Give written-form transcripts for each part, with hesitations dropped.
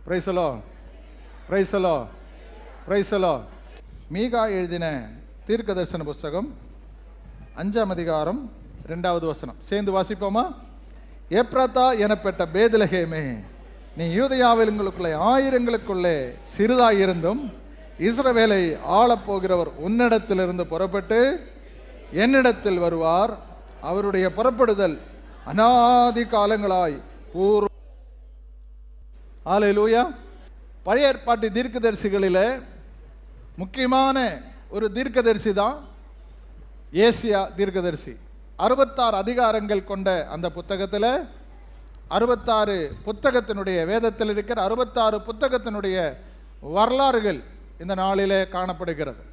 Price the lord, praise the lord, praise the lord. Micah எழுதின தீர்க்க தரிசன புஸ்தகம் 5ஆம் அதிகாரம் 2வது வசனம் சேர்ந்து வாசிப்போமா? எப்ராத்தா எனப்பட்ட பேத்லகேமே, நீ யூதேயாவிலுங்களுக்குள்ளே ஆயிரங்களுக்குள்ளே சிறிதாயிருந்தும் இஸ்ரவேலை ஆளப்போகிறவர் உன்னிடத்திலிருந்து புறப்பட்டு என்னிடத்தில் வருவார். அவருடைய புறப்படுதல் அநாதி காலங்களாய் பூர்வ. ஹல்லேலூயா. பழைய ஏற்பாட்டு தீர்க்கதரிசிகளில் முக்கியமான ஒரு தீர்க்கதரிசி தான் ஏசியா தீர்க்கதரிசி. 66 அதிகாரங்கள் கொண்ட அந்த புத்தகத்தில் 66 புத்தகத்தினுடைய வேதத்தில் இருக்கிற 66 புத்தகத்தினுடைய வரலாறுகள் இந்த நாளிலே காணப்படுகிறது.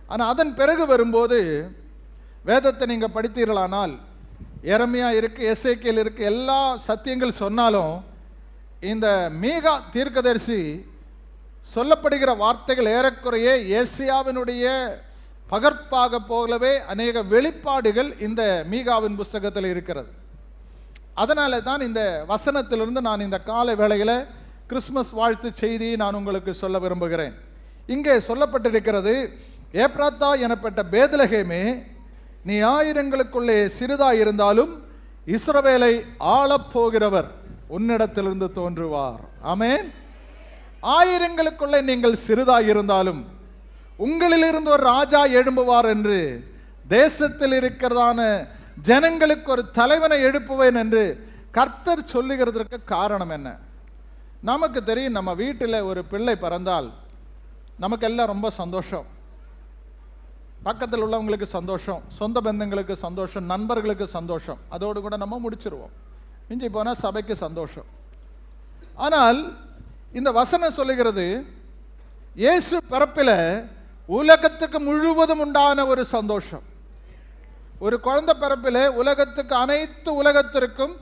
ஆனால் அதன் பிறகு வரும்போது வேதத்தை நீங்கள் படித்தீர்களானால் எரமியா இருக்கு, எசேக்கியேல் இருக்கு, எல்லா சத்தியங்கள் சொன்னாலும் இந்த மீகா தீர்க்கதரிசி சொல்லப்படுகிற வார்த்தைகள் ஏறக்குறைய ஏசியாவினுடைய பகற்பாக போலவே அநேக வெளிப்பாடுகள் இந்த மீகாவின் புஸ்தகத்தில் இருக்கிறது. அதனால தான் இந்த வசனத்திலிருந்து நான் இந்த கால வேளையில் கிறிஸ்மஸ் வாழ்த்து செய்தியை நான் உங்களுக்கு சொல்ல விரும்புகிறேன். இங்கே சொல்லப்பட்டிருக்கிறது, எப்ராத்தா எனப்பட்ட பேத்லகேமே, நீ ஆயிரங்களுக்குள்ளே சிறிதாயிருந்தாலும் இஸ்ரவேலை ஆளப்போகிறவர் உன்னிடத்திலிருந்து தோன்றுவார். ஆமென். ஆயிரங்களுக்குள்ளே நீங்கள் சிறிதாயிருந்தாலும் உங்களிலிருந்து ஒரு ராஜா எழும்புவார் என்று, தேசத்தில் இருக்கிறதான ஜனங்களுக்கு ஒரு தலைவனை எழுப்புவேன் என்று கர்த்தர் சொல்லுகிறதற்கு காரணம் என்ன? நமக்கு தெரியும், நம்ம வீட்டில் ஒரு பிள்ளை பிறந்தால் நமக்கெல்லாம் ரொம்ப சந்தோஷம். பக்கத்தில் உள்ளவங்களுக்கு சந்தோஷம், சொந்த பந்தங்களுக்கு சந்தோஷம், நண்பர்களுக்கு சந்தோஷம். அதோடு கூட நம்ம முடிச்சிருவோம். மிஞ்சி போனால் சபைக்கு சந்தோஷம். ஆனால் இந்த வசனம் சொல்லுகிறது, இயேசு பிறப்பில் உலகத்துக்கு முழுவதும் உண்டான ஒரு சந்தோஷம். ஒரு குழந்தை பிறப்பில் உலகத்துக்கு, அனைத்து உலகத்திற்கும்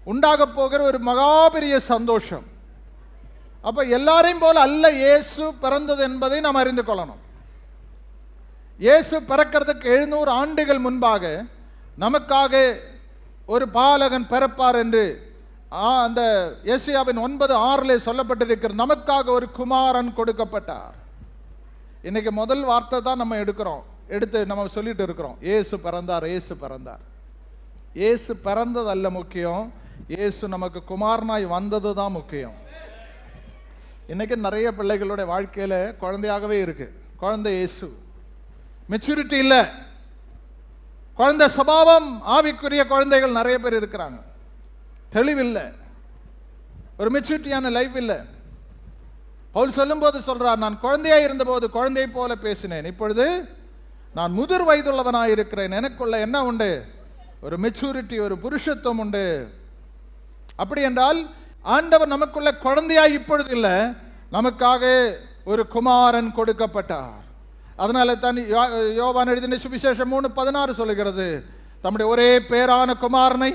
உண்டாக போகிற ஒரு மகாபெரிய சந்தோஷம். அப்ப எல்லாரையும் போல அல்ல இயேசு பிறந்தது என்பதை நாம் அறிந்து கொள்ளணும். இயேசு பிறக்கிறதுக்கு 700 ஆண்டுகள் முன்பாக நமக்காக ஒரு பாலகன் பிறப்பார் என்று அந்த ஏசியாவின் 9:6 சொல்லப்பட்டிருக்கிறது. நமக்காக ஒரு குமாரன் கொடுக்கப்பட்டார். இன்னைக்கு முதல் வார்த்தை தான் நம்ம எடுத்து நம்ம சொல்லிட்டு இருக்கிறோம், இயேசு பிறந்தார், இயேசு பிறந்தார். இயேசு பிறந்தது அல்ல முக்கியம், இயேசு நமக்கு குமாரனாய் வந்தது தான் முக்கியம். இன்னைக்கு நிறைய பிள்ளைகளுடைய வாழ்க்கையில குழந்தையாகவே இருக்கு. குழந்தை இயேசு, மெச்சூரிட்டி இல்லை, குழந்தை சுபாவம், ஆவிக்குரிய குழந்தைகள் நிறைய பேர் இருக்கிறாங்க. தெளிவில்லை, ஒரு மெச்சூரிட்டியான லைஃப் இல்லை. பவுல் சொல்லும்போது சொல்றார், நான் குழந்தையா இருந்தபோது குழந்தையை போல பேசினேன், இப்பொழுது நான் முதிர் வயதுள்ளவனாய் இருக்கிறேன். எனக்குள்ள என்ன உண்டு? ஒரு மெச்சூரிட்டி, ஒரு புருஷத்துவம் உண்டு. அப்படி என்றால் ஆண்டவர் நமக்குள்ள குழந்தையாய் இப்பொழுது இல்லை, நமக்காக ஒரு குமாரன் கொடுக்கப்பட்டார். அதனால தான் யோவான் எழுதின சுவிசேஷம் 3:16 சொல்லுகிறது, தம்முடைய ஒரே பேரான குமாரனை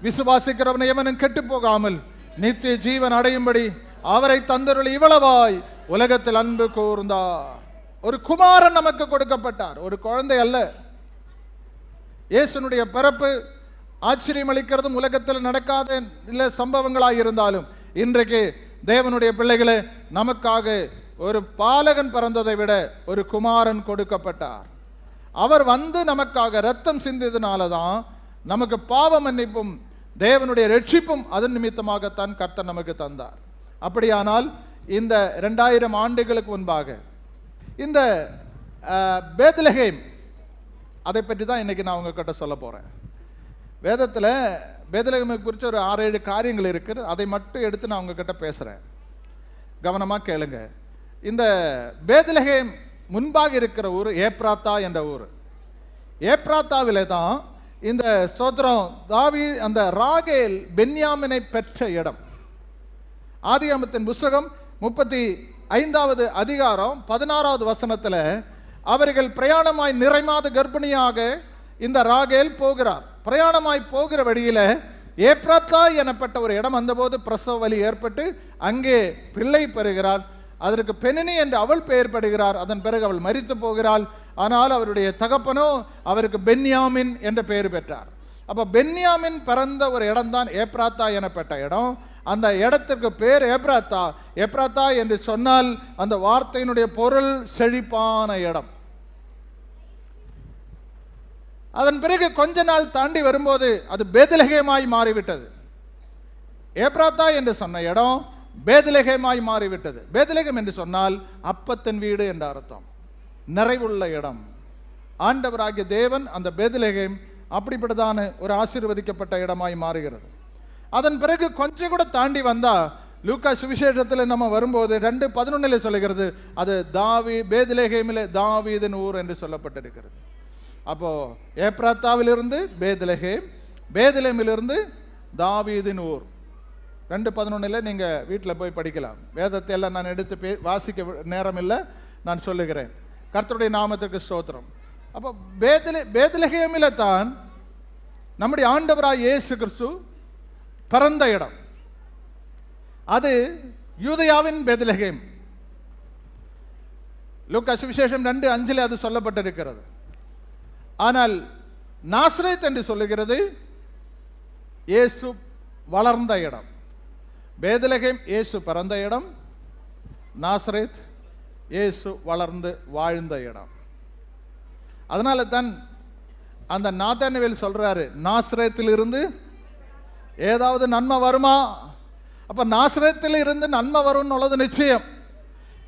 விசுவாசிக்கிறவனை எவனும் கெட்டு போகாமல் நித்திய ஜீவன் அடையும்படி அவரை தந்தருளி இவ்வளவாய் உலகத்தில் அன்பு கூர்ந்தார். ஒரு குமாரன் நமக்கு கொடுக்கப்பட்டார், ஒரு குழந்தை அல்ல. இயேசுனுடைய பிறப்பு ஆச்சரியம் அளிக்கிறதும் உலகத்தில் நடக்காத இல்ல சம்பவங்களாக இருந்தாலும், இன்றைக்கு தேவனுடைய பிள்ளைகளே, நமக்காக ஒரு பாலகன் பிறந்ததை விட ஒரு குமாரன் கொடுக்கப்பட்டார். அவர் வந்து நமக்காக ரத்தம் சிந்தியதுனால தான் நமக்கு பாவ மன்னிப்பும் தேவனுடைய ரட்சிப்பும் அதன் நிமித்தமாகத்தான் கர்த்தர் நமக்கு தந்தார். அப்படியானால் இந்த 2000 ஆண்டுகளுக்கு முன்பாக இந்த பேத்லகேம், அதை பற்றி தான் இன்னைக்கு நான் உங்ககிட்ட சொல்ல போறேன். வேதத்தில் பேத்லகேமை குறித்து ஒரு 6-7 காரியங்கள் இருக்குது. அதை மட்டும் எடுத்து நான் உங்ககிட்ட பேசுறேன், கவனமாக கேளுங்க. இந்த பேத்லகேம் முன்பாக இருக்கிற ஊர் ஏப்ராத்தா என்ற ஊர். ஏப்ராத்தாவிலே தான் இந்த ஸ்தோத்திரம் அந்த ராகேல் பென்யாமினை பெற்ற இடம். ஆதியாகமத்தின் புஸ்தகம் 35வது அதிகாரம் 16வது வசனத்தில், அவர்கள் பிரயாணமாய் நிறைமாத கர்ப்பிணியாக இந்த ராகேல் போகிறார். பிரயாணமாய் போகிற வழியில ஏப்ராத்தா எனப்பட்ட ஒரு இடம் வந்தபோது பிரசவ வலி ஏற்பட்டு அங்கே பிள்ளை பெறுகிறாள். அதற்கு பெனினி என்று அவள் பெயர் படுகிறார். அதன் பிறகு அவள் மரித்து போகிறாள். ஆனால் அவருடைய தகப்பனோ அவருக்கு பென்யாமின் என்ற பெயர் பெற்றார். அப்போ பென்யாமின் பிறந்த ஒரு இடம் தான் ஏப்ராத்தா எனப்பட்ட இடம். அந்த இடத்திற்கு பேர் எப்ராத்தா. எப்ராத்தா என்று சொன்னால் அந்த வார்த்தையினுடைய பொருள் செழிப்பான இடம். அதன் பிறகு கொஞ்ச நாள் தாண்டி வரும்போது அது பெத்லகேமாய் மாறிவிட்டது. எப்ராத்தா என்று சொன்ன இடம் பெத்லகேமாய் மாறிவிட்டது. பெத்லகேம் என்று சொன்னால் அப்பத்தின் வீடு என்ற அர்த்தம், நிறைவுள்ள இடம். ஆண்டவராகிய தேவன் அந்த பெத்லகேம் அப்படிப்பட்டதான ஒரு ஆசீர்வதிக்கப்பட்ட இடமாய் மாறுகிறது. அதன் பிறகு கொஞ்சம் கூட தாண்டி வந்தா லூக்கா சுவிசேஷத்தில் நம்ம வரும்போது 2:11 சொல்லுகிறது, அது பெத்லகேமிலே தாவீதின் ஊர் என்று சொல்லப்பட்டிருக்கிறது. அப்போ எப்ராத்தாவிலிருந்து பெத்லகேம், பெத்லகேமிலிருந்து தாவீதின் ஊர். 2:11 நீங்க வீட்டில் போய் படிக்கலாம். வேதத்தை எல்லாம் நான் எடுத்து வாசிக்க நேரம் இல்லை, நான் சொல்லுகிறேன். கர்த்தருடைய நாமத்திற்கு ஸ்தோத்திரம். அப்போ பெத்லகேமில தான் நம்முடைய ஆண்டவராய் இயேசு கிறிஸ்து பிறந்த இடம். அது யூதேயாவின் பெத்லகேம். லூக்கா சுவிசேஷம் 2:5 அது சொல்லப்பட்டிருக்கிறது. ஆனால் நாசரேத் என்று சொல்லுகிறது இயேசு வளர்ந்த இடம். பெத்லகேம் இயேசு பிறந்த இடம், நாசரேத் இயேசு வளர்ந்து வாழ்ந்த இடம். அதனால தான் அந்த நாத்தானுவேல் சொல்றாரு, நாசரேத்தில் இருந்து ஏதாவது நன்மை வருமா? அப்ப நாசரேத்தில் இருந்து நன்மை வரும்னு உள்ளது நிச்சயம்.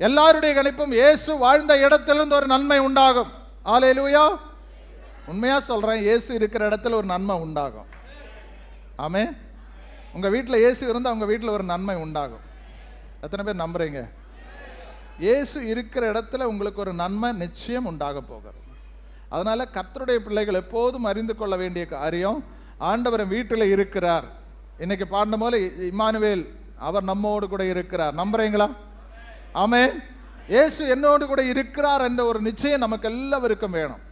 எல்லாருடைய கணிப்பும் இயேசு வாழ்ந்த இடத்திலிருந்து ஒரு நன்மை உண்டாகும். அல்லேலூயா. உண்மையா சொல்றேன், இயேசு இருக்கிற இடத்துல ஒரு நன்மை உண்டாகும். ஆமென். உங்க வீட்டில் இயேசு இருந்தால் உங்க வீட்டில் ஒரு நன்மை உண்டாகும். எத்தனை பேர் நம்புறீங்க? இயேசு இருக்கிற இடத்துல உங்களுக்கு ஒரு நன்மை நிச்சயம் உண்டாக போகிறது. அதனால கர்த்தருடைய பிள்ளைகள் எப்போதும் அறிந்து கொள்ள வேண்டிய காரியம், ஆண்டவர் வீட்டில் இருக்கிறார். இன்னைக்கு பாடின போல இம்மானுவேல் அவர் நம்மோடு கூட இருக்கிறார். நம்புறீங்களா? ஆமென். இயேசு என்னோடு கூட இருக்கிறார் என்ற ஒரு நிச்சயம் நமக்கு எல்லாருக்கும் வேணும்.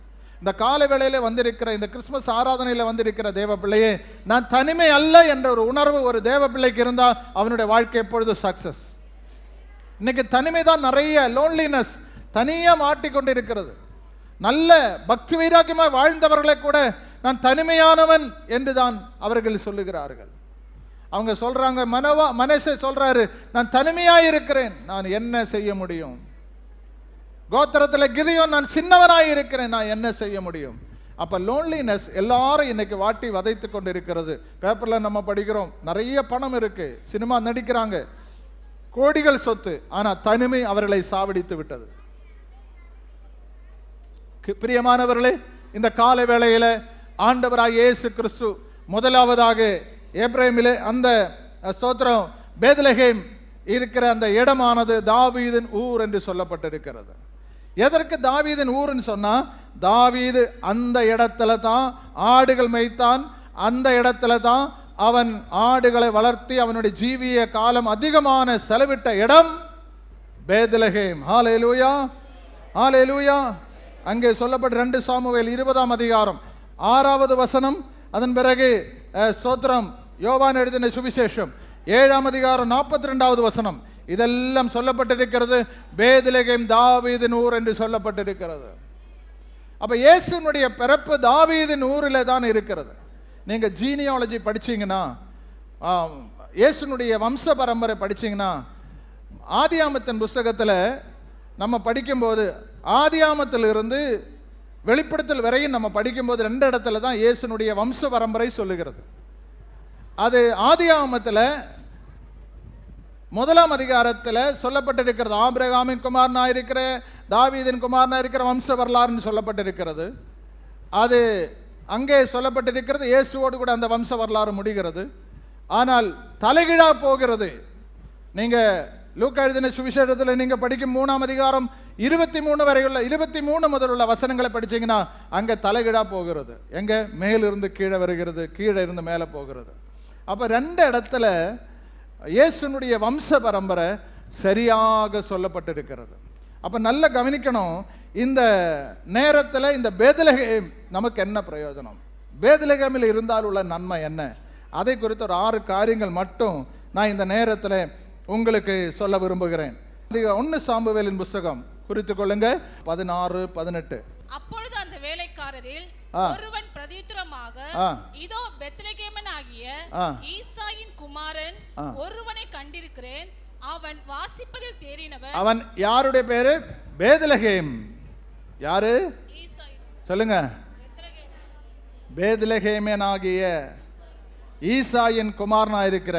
இந்த காலை வேளையில வந்திருக்கிற, இந்த கிறிஸ்துமஸ் ஆராதனையில் வந்திருக்கிற தேவ பிள்ளையே, நான் தனிமை அல்ல என்ற ஒரு உணர்வு ஒரு தேவ பிள்ளைக்கு இருந்தால் அவனுடைய வாழ்க்கை எப்பொழுது சக்சஸ். இன்னைக்கு தனிமை தான் நிறைய, லோன்லினஸ், தனியாக மாட்டிக்கொண்டு இருக்கிறது. நல்ல பக்தி வைராக்கியமாக வாழ்ந்தவர்களை கூட நான் தனிமையானவன் என்று தான் அவர்கள் சொல்லுகிறார்கள். அவங்க சொல்றாங்க, மனசே சொல்றாரு, நான் தனிமையாக இருக்கிறேன், நான் என்ன செய்ய முடியும்? கோத்திரத்தில் கிதியோன், நான் சின்னவனாய் இருக்கிறேன், நான் என்ன செய்ய முடியும்? அப்ப லோன்லினஸ் எல்லாரும் இன்னைக்கு வாட்டி வதைத்து கொண்டு இருக்கிறது. பேப்பர்ல நம்ம படிக்கிறோம், நிறைய பணம் இருக்கு, சினிமா நடிக்கிறாங்க, கோடிகள் சொத்து, ஆனா தனிமை அவர்களை சாவடித்து விட்டது. பிரியமானவர்களே, இந்த கால வேளையில ஆண்டவராய் இயேசு கிறிஸ்து முதலாவதாக எப்ராயிமிலே அந்த ஸ்தோத்திரம் பெத்லகேம் இருக்கிற அந்த இடமானது தாவீதின் ஊர் என்று சொல்லப்பட்டிருக்கிறது. எதற்கு தாவீதின் ஊர்னு சொன்னா, தாவீது அந்த இடத்துல தான் ஆடுகள் மேய்த்தான், அந்த இடத்துல தான் அவன் ஆடுகளை வளர்த்தி அவனுடைய ஜீவிய காலம் அதிகமான செலவிட்ட இடம் பெத்லகேம். ஹல்லேலூயா, ஹல்லேலூயா. அங்கே சொல்லப்பட்ட 2 சாமுவேல் 20 வசனம், அதன் பிறகு ஸ்தோத்திரம் யோவான் எழுதின சுவிசேஷம் 7 42 வசனம், இதெல்லாம் சொல்லப்பட்டிருக்கிறது பெத்லகேம் தாவீதின் ஊர் என்று சொல்லப்பட்டிருக்கிறது. அப்ப இயேசுனுடைய பிறப்பு தாவீதின் ஊரில் தான் இருக்கிறது. நீங்க ஜீனியாலஜி படிச்சீங்கன்னா, இயேசுனுடைய வம்ச பரம்பரை படிச்சீங்கன்னா, ஆதியாமத்தின் புஸ்தகத்தில் நம்ம படிக்கும்போது ஆதியாமத்தில் இருந்து வெளிப்படுத்தல் வரையும் நம்ம படிக்கும்போது 2 இடத்துல தான் இயேசுனுடைய வம்ச பரம்பரை சொல்லுகிறது. அது ஆதியாமத்தில் 1 அதிகாரத்தில் சொல்லப்பட்டிருக்கிறது, ஆபிரகாமின் குமாரனா இருக்கிற தாவீதின் குமாரனா இருக்கிற வம்ச வரலாறுன்னு சொல்லப்பட்டிருக்கிறது. அது அங்கே சொல்லப்பட்டிருக்கிறது, இயேசுவோடு கூட அந்த வம்ச வரலாறு முடிகிறது. ஆனால் தலைகீழா போகிறது. நீங்க லூக்கா எழுதின சுவிசேஷத்தில் நீங்க படிக்கும் 3 அதிகாரம் 23 வரையுள்ள 23 முதல் உள்ள வசனங்களை படிச்சீங்கன்னா அங்க தலைகீழா போகிறது. எங்க மேலிருந்து கீழே வருகிறது, கீழே இருந்து மேலே போகிறது. அப்ப 2 இடத்துல இயேசுனுடைய வம்ச பரம்பரை சரியாக சொல்லப்பட்டிருக்கிறது. அப்ப நல்ல கவனிக்கணும், இந்த நேரத்தில் இந்த பெத்லகேம் நமக்கு என்ன பிரயோஜனம், பெத்லகேமில் இருந்தால் உள்ள நன்மை என்ன, அதை குறித்து ஒரு 6 காரியங்கள் மட்டும் நான் இந்த நேரத்தில் உங்களுக்கு சொல்ல விரும்புகிறேன். 1 சாமுவேலின் புஸ்தகம் குறித்துக் கொள்ளுங்க, 16-18. அப்பொழுது அந்த வேலைக்காரரில் ஒருவன் பிரதியுத்தரமாக, இதோ பெத்லகேமனாகிய ஈசாயின் குமாரன் ஒருவனை கண்டிருக்கிறேன், அவன் வாசிப்பதில் தேறினவன். அவன் யாருடைய பேரு? பெத்லகேம். யாரு சொல்லுங்க? பெத்லகேமனாகிய ஈசாயின் குமாரனாயிருக்கிற,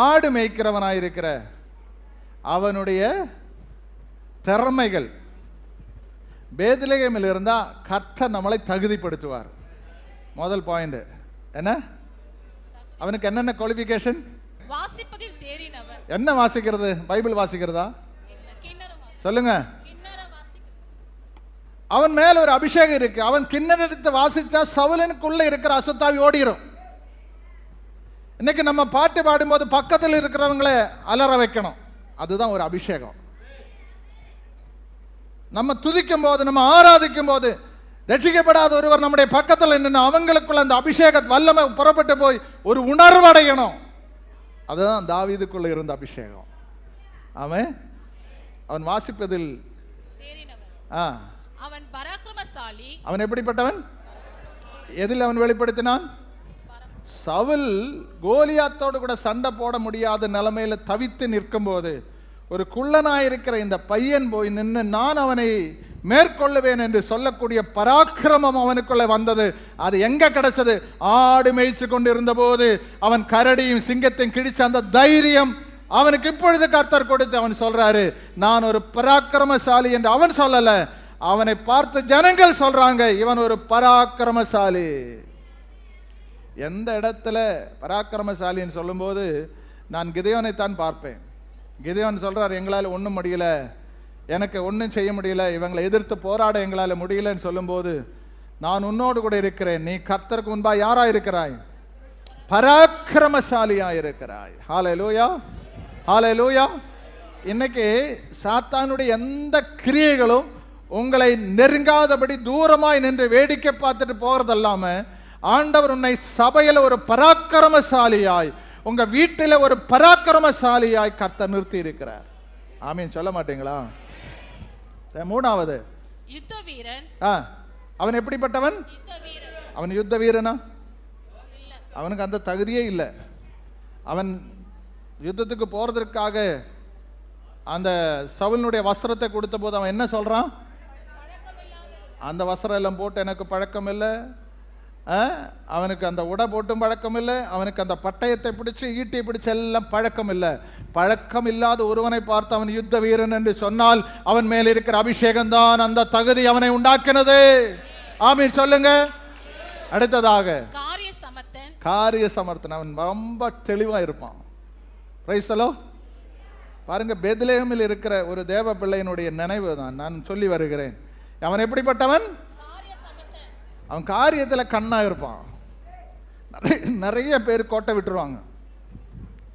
ஆடு மேய்க்கிறவனாயிருக்கிற அவனுடைய திறமைகள். பெத்லகேமில் இருந்தா கர்த்தர் நம்மளை தகுதிப்படுத்துவார். முதல் பாயிண்ட் என்ன? அவனுக்கு என்னென்ன குவாலிஃபிகேஷன்? வாசிப்பதில் தேறினவன். என்ன வாசிக்கிறது? பைபிள் வாசிக்கிறதா? சொல்லுங்க. அவன் மேல ஒரு அபிஷேகம் இருக்கு. அவன் கிண்ணறத்தை வாசிச்சா சவுலனுக்குள்ள இருக்கிற அசுத்தாவி ஓடிரும். இன்னைக்கு நம்ம பாட்டு பாடும்போது பக்கத்தில் இருக்கிறவங்களை அலற வைக்கணும். அதுதான் ஒரு அபிஷேகம். நம்ம துதிக்கும் போது, நம்ம ஆராதிக்கும் போது, ரட்சிக்கப்படாத ஒருவர் நம்முடைய பக்கத்தில் நின்று அவங்களுக்குள்ள அந்த அபிஷேக வல்லமை புறப்பட்டு போய் ஒரு உணர்வு அடையணும். அதுதான் தாவீதுக்குள்ள இருந்த அபிஷேகம். அவன் வாசிப்பதில் அவன் பராக்கிரமசாலி. அவன் எப்படிப்பட்டவன்? எதில் அவன் வெளிப்படுத்தினான்? சவுல் கோலியாத்தோடு கூட சண்டை போட முடியாத நிலைமையில தவித்து நிற்கும் போது ஒரு குள்ளனாயிருக்கிற இந்த பையன் போய் நின்று நான் அவனை மேற்கொள்ளுவேன் என்று சொல்லக்கூடிய பராக்கிரமம் அவனுக்குள்ள வந்தது. அது எங்க கிடைச்சது? ஆடு மேய்ச்சி கொண்டு இருந்த போது அவன் கரடியும் சிங்கத்தையும் கிழிச்ச அந்த தைரியம் அவனுக்கு இப்பொழுது கர்த்தர் கொடுத்து அவன் சொல்றாரு, நான் ஒரு பராக்கிரமசாலி என்று அவன் சொல்லல, அவனை பார்த்து ஜனங்கள் சொல்றாங்க, இவன் ஒரு பராக்கிரமசாலி. எந்த இடத்துல பராக்கிரமசாலின்னு சொல்லும்போது நான் கிதேயோனை தான் பார்ப்பேன். கிதேயோன் சொல்றார், எங்களால் ஒன்றும் முடியல, எனக்கு ஒன்றும் செய்ய முடியல, இவங்களை எதிர்த்து போராட எங்களால் முடியலன்னு சொல்லும்போது நான் உன்னோடு கூட இருக்கிறேன், நீ கர்த்தருக்கு முன்பா யாரா இருக்கிறாய்? பராக்கிரமசாலியா இருக்கிறாய். ஹல்லேலூயா, ஹல்லேலூயா. இன்னைக்கு சாத்தானுடைய எந்த கிரியைகளும் உங்களை நெருங்காதபடி தூரமாய் நின்று வேடிக்கை பார்த்துட்டு போறதல்லாம ஆண்டவர் உன்னை சபையில் ஒரு பராக்கிரமசாலியாய், உங்க வீட்டில் ஒரு பராக்கிரமசாலியாய் கர்த்தர் நிறுத்தி இருக்கிறார். ஆமீன் சொல்ல மாட்டீங்களா? மூணாவது யுத்த வீரன். அவன் எப்படிப்பட்டவன்? அவன் யுத்த வீரனா? அவனுக்கு அந்த தகுதியே இல்லை. அவன் யுத்தத்துக்கு போறதற்காக அந்த சவுலினுடைய வஸ்திரத்தை கொடுத்த போது அவன் என்ன சொல்றான்? அந்த வஸ்திரம் எல்லாம் போட்டு எனக்கு பழக்கம் இல்லை, அவனுக்கு அந்த உடை போட்டும் பழக்கம் இல்லை, அவனுக்கு அந்த பட்டயத்தை பிடிச்சு ஈட்டியை பிடிச்சு எல்லாம் பழக்கம் இல்லை. பழக்கம் இல்லாத ஒருவனை பார்த்து அவன் யுத்த வீரன் என்று சொன்னால் அவன் மேல் இருக்கிற அபிஷேகம் தான் அந்த தகுதி அவனை உண்டாக்கினது. ஆமீன் சொல்லுங்க. அடுத்ததாக காரிய சமர்த்தன். அவன் ரொம்ப தெளிவா இருப்பான். Price the Lord. பாருங்க, பெத்லகேமில் இருக்கிற ஒரு தேவ பிள்ளையினுடைய நினைவு தான் நான் சொல்லி வருகிறேன். அவன் எப்படிப்பட்டவன்? அவன் காரியத்தில் கண்ணா இருப்பான். நிறைய பேர் கோட்டை விட்டுருவாங்க.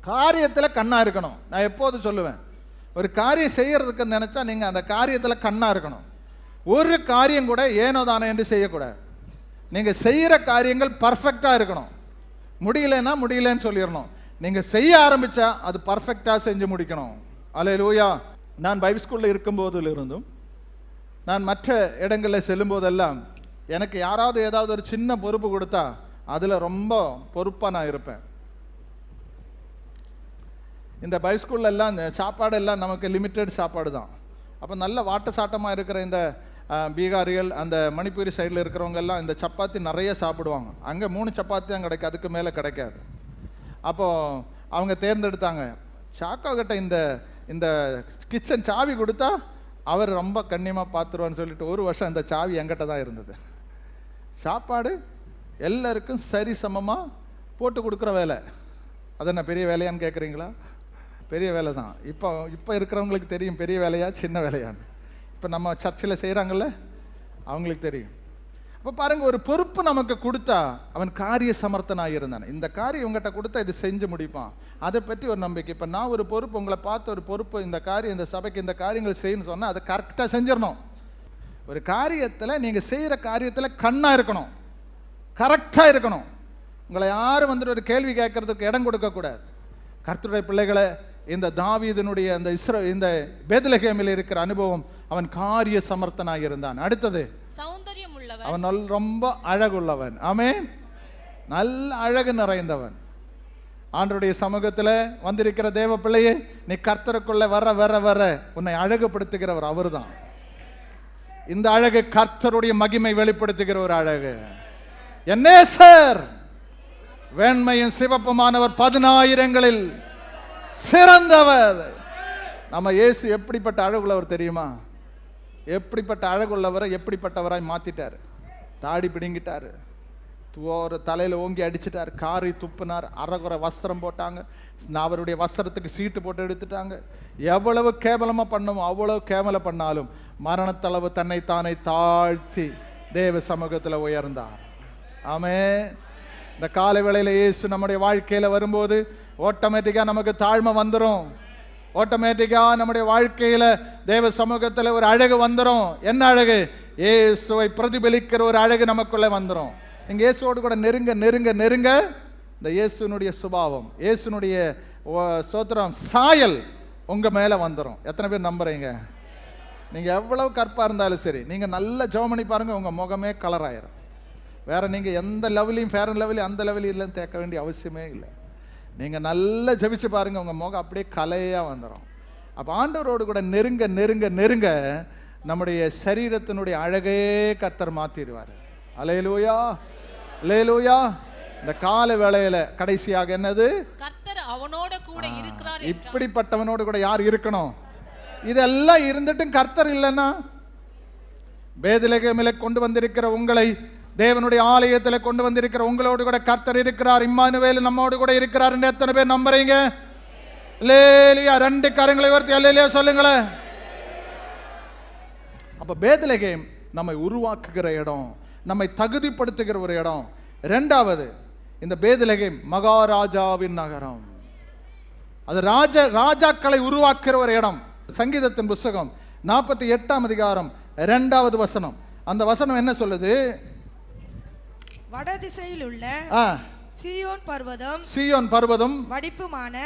காரியத்தில் கண்ணா இருக்கணும். நான் எப்போது சொல்லுவேன், ஒரு காரியம் செய்யறதுக்கு நினைச்சா நீங்க அந்த காரியத்தில் கண்ணா இருக்கணும். ஒரு காரியம் கூட ஏனோ தானே என்று செய்யக்கூடாது. நீங்க செய்யற காரியங்கள் பர்ஃபெக்டா இருக்கணும். முடியலன்னா முடியலன்னு சொல்லிடணும். நீங்க செய்ய ஆரம்பிச்சா அது பர்ஃபெக்டா செஞ்சு முடிக்கணும். அல்லேலூயா. நான் பைபிள் ஸ்கூல்ல இருக்கும் போதிலிருந்தும் நான் மற்ற இடங்களில் செல்லும் போதெல்லாம் எனக்கு யாராவது ஏதாவது ஒரு சின்ன பொறுப்பு கொடுத்தா அதில் ரொம்ப பொறுப்பாக நான் இருப்பேன். இந்த பைபிள் ஸ்கூல்ல எல்லாம் சாப்பாடு எல்லாம் நமக்கு லிமிட்டெட் சாப்பாடு தான். அப்போ நல்ல வாட்ட சாட்டமாக இருக்கிற இந்த பீகாரிகள், அந்த மணிப்பூரி சைடில் இருக்கிறவங்க எல்லாம் இந்த சப்பாத்தி நிறைய சாப்பிடுவாங்க. அங்கே 3 சப்பாத்தி தான் கிடைக்கும், அதுக்கு மேலே கிடைக்காது. அப்போது அவங்க தேர்ந்தெடுத்தாங்க, ஷாக்கா கிட்ட இந்த கிச்சன் சாவி கொடுத்தா அவர் ரொம்ப கண்ணியமாக பார்த்துருவான்னு சொல்லிட்டு 1 வருஷம் இந்த சாவி என்கிட்ட தான் இருந்தது. சாப்பாடு எல்லாருக்கும் சரி சமமாக போட்டு கொடுக்குற வேலை. அது என்ன பெரிய வேலையான்னு கேட்குறீங்களா? பெரிய வேலை தான். இப்போ இருக்கிறவங்களுக்கு தெரியும் பெரிய வேலையா சின்ன வேலையான்னு. இப்போ நம்ம சர்ச்சில் செய்கிறாங்கல்ல, அவங்களுக்கு தெரியும். அப்போ பாருங்கள், ஒரு பொறுப்பு நமக்கு கொடுத்தா அவன் காரிய சமர்த்தனாக இருந்தான். இந்த காரியம் உங்கள்கிட்ட கொடுத்தா இது செஞ்சு முடிப்பான், அதை பற்றி ஒரு நம்பிக்கை. இப்போ நான் ஒரு பொறுப்பு உங்களை பார்த்து ஒரு பொறுப்பு, இந்த காரியம் இந்த சபைக்கு இந்த காரியங்கள் செய்யணும்னு சொன்னால் அதை கரெக்டாக செஞ்சிடணும். ஒரு காரியத்தில் நீங்கள் செய்கிற காரியத்தில் கண்ணாக இருக்கணும், கரெக்டாக இருக்கணும். உங்களை யாரும் வந்துட்டு ஒரு கேள்வி கேட்கறதுக்கு இடம் கொடுக்கக்கூடாது. கர்த்தருடைய பிள்ளைகளை, இந்த தாவீதினுடைய இந்த பெத்லகேமில் இருக்கிற அனுபவம், அவன் காரிய சமர்த்தனாக இருந்தான். அடுத்தது உள்ளவன். அவன் ரொம்ப அழகுள்ளவன். ஆமென். நல்ல அழகு நிறைந்தவன். ஆண்டவருடைய சமூகத்தில் வந்திருக்கிற தேவ பிள்ளையே, நீ கர்த்தருக்குள்ள வர வர வர உன்னை அழகுபடுத்துகிறவர் அவர்தான். இந்த அழகு கர்த்தருடைய மகிமை வெளிப்படுத்துகிற ஒரு அழகு. என்னே சார், வெண்மையும் சிவப்புமானவர் 10,000ங்களில் சிறந்தவர். நம்ம இயேசு எப்படிப்பட்ட அழகுள்ளவர் தெரியுமா? எப்படிப்பட்ட அழகுள்ளவரை எப்படிப்பட்டவராய் மாத்திட்டாரு. தாடி பிடுங்கிட்டாரு, ஒரு தலையில் ஓங்கி அடிச்சிட்டார், காரி துப்புனார், அரைகுறை வஸ்திரம் போட்டாங்க, அவருடைய வஸ்திரத்துக்கு சீட்டு போட்டு எடுத்துட்டாங்க. எவ்வளவு கேவலமாக பண்ணுமோ அவ்வளவு கேவலம் பண்ணாலும் மரணத்தளவு தன்னை தானே தாழ்த்தி தேவ சமூகத்தில் உயர்ந்தார். ஆமே. இந்த காலை வேளையில் இயேசு நம்முடைய வாழ்க்கையில் வரும்போது ஆட்டோமேட்டிக்காக நமக்கு தாழ்மை வந்துடும். ஆட்டோமேட்டிக்காக நம்முடைய வாழ்க்கையில் தேவ சமூகத்தில் ஒரு அழகு வந்துடும். என்ன அழகு? இயேசுவை பிரதிபலிக்கிற ஒரு அழகு நமக்குள்ளே வந்துடும். இங்கே இயேசுவோடு கூட நெருங்க நெருங்க நெருங்க இந்த இயேசுனுடைய சுபாவம், இயேசுனுடைய ஸ்தோத்திரம் சாயல் உங்கள் மேலே வந்துடும். எத்தனை பேர் நம்புறீங்க? நீங்கள் எவ்வளவு கற்பா இருந்தாலும் சரி, நீங்கள் நல்ல ஜெபம் பண்ணி பாருங்கள், உங்கள் முகமே கலர் ஆயிரும். வேறு நீங்கள் எந்த லெவலையும் ஃபேர் அண்ட் லெவலி அந்த லெவலில் இல்லைன்னு தேக்க வேண்டிய அவசியமே இல்லை. நீங்கள் நல்லா ஜெபிச்சு பாருங்கள், உங்கள் முகம் அப்படியே கலையாக வந்துடும். அப்போ ஆண்டவரோடு கூட நெருங்க நெருங்க நெருங்க நம்முடைய சரீரத்தினுடைய அழகே கர்த்தர் மாற்றிடுவார். அல்லேலூயா, அல்லேலூயா. இந்த கால வேளையில கடைசியாக என்னது? கர்த்தர் அவனோட கூட இருக்கிறார். இப்படிப்பட்டவனோடு கூட யார் இருக்கணும்? இதெல்லாம் இருந்துட்டும் கர்த்தர் இல்லைன்னா, பெத்லகேமிலே கொண்டு வந்திருக்கிற உங்களை, தேவனுடைய ஆலயத்தில் கொண்டு வந்திருக்கிற உங்களோடு கூட கர்த்தர் இருக்கிறார். இம்மானுவேல் நம்மோடு கூட இருக்கிறார் என்று எத்தனை பேர் நம்புறீங்க? அல்லேலூயா. 2 கரங்களை உயர்த்தி அல்லேலூயா சொல்லுங்களேன். அப்ப பெத்லகேம் நம்மை உருவாக்குகிற இடம், நம்மை தகுதிப்படுத்துகிற ஒரு இடம். 2வது, இந்த பெத்லகேம் மகாராஜாவின் நகரம். அது ராஜாக்களை உருவாக்குகிற ஒரு இடம். சங்கீதத்தின் புஸ்தகம் 48ஆம் அதிகாரம் 2வது வசனம். அந்த வசனம் என்ன சொல்லுது? வடதிசையில் உள்ள சீயோன் பர்வதம் வடிப்புமான